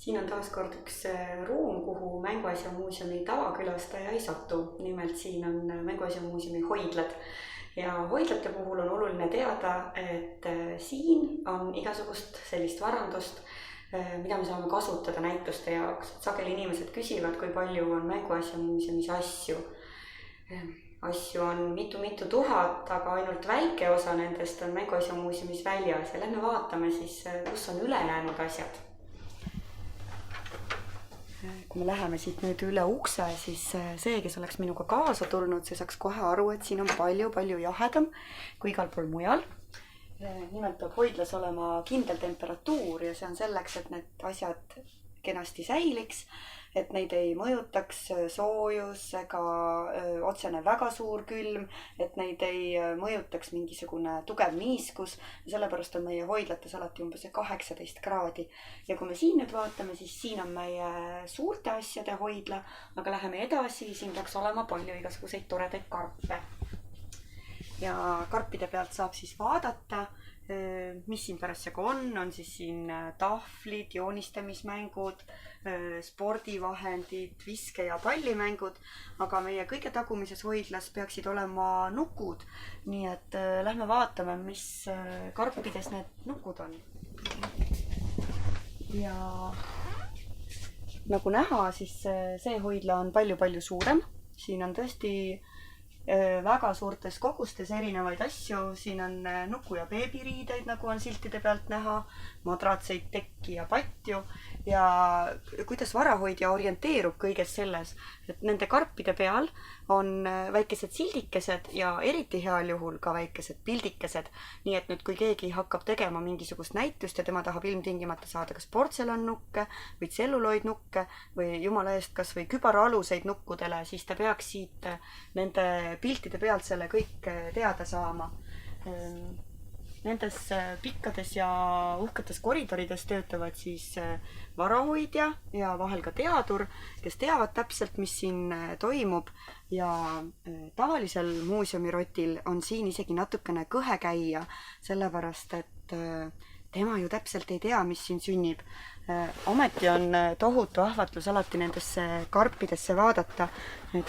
Siin on taas kord üks ruum, kuhu Mänguasjamuuseumi tavakülastaja ei satu. Nimelt siin on Mänguasjamuuseumi hoidlad. Ja hoidlate puhul on oluline teada, et siin on igasugust sellist varandust, mida me saame kasutada näituste jaoks. Sageli inimesed küsivad, kui palju on Mänguasjamuuseumis asju. Asju on mitu tuhat, aga ainult väike osa nendest on Mänguasjamuuseumis väljas. Ja lähme vaatame siis, kus on ülejäänud asjad. Kui me läheme siit nüüd üle ukse, siis see, kes oleks minuga kaasa tulnud, see saaks kohe aru, et siin on palju jahedam kui igal pool mujal. Nimelt peab hoidlas olema kindel temperatuur ja see on selleks, et need asjad kenasti säiliks, et neid ei mõjutaks soojus ega otsene väga suur külm, et neid ei mõjutaks mingisugune tugev niiskus. Ja sellepärast on meie hoidlates alati umbes 18 kraadi. Ja kui me siin nüüd vaatame, siis siin on meie suurte asjade hoidla, aga läheme edasi, siin peaks olema palju igasuguseid toredaid karpe. Ja karpide pealt saab siis vaadata, mis siin parasjagu on siis siin tahvlid, joonistamismängud, spordivahendid, viske- ja pallimängud, aga meie kõige tagumises hoidlas peaksid olema nukud, nii et lähme vaatame, mis karpides need nukud on. Ja nagu näha, siis see hoidla on palju suurem, siin on tõesti väga suurtes kogustes erinevaid asju, siin on nuku- ja beebiriideid, nagu on siltide pealt näha, madratseid, tekki ja patju ja kuidas varahoidja orienteerub kõiges selles, et nende karpide peal on väikesed sildikesed ja eriti heal juhul ka väikesed pildikesed, nii et nüüd kui keegi hakkab tegema mingisugust näitust ja tema tahab ilmtingimata saada kas portselannukke või tselluloidnukke või jumala eest kas või kübaraaluseid nukkudele, siis ta peaks siit nende piltide pealt selle kõik teada saama. Nendes pikkades ja uhketes koridorides töötavad siis varahoidja ja vahel ka teadur, kes teavad täpselt, mis siin toimub ja tavalisel muuseumirotil on siin isegi natukene kõhe käia, sellepärast et tema ju täpselt ei tea, mis siin sünnib. Ometi on tohutu ahvatlus alati nendesse karpidesse vaadata.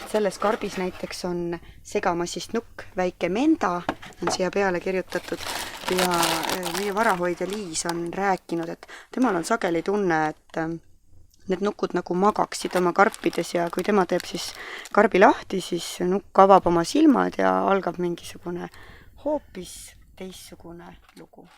Selles karbis näiteks on segamassist nukk, väike menda on siia peale kirjutatud ja meie varahoidja Liis on rääkinud, et temal on sageli tunne, et need nukud nagu magaksid oma karpides ja kui tema teeb siis karbi lahti, siis nukk avab oma silmad ja algab mingisugune hoopis teistsugune lugu.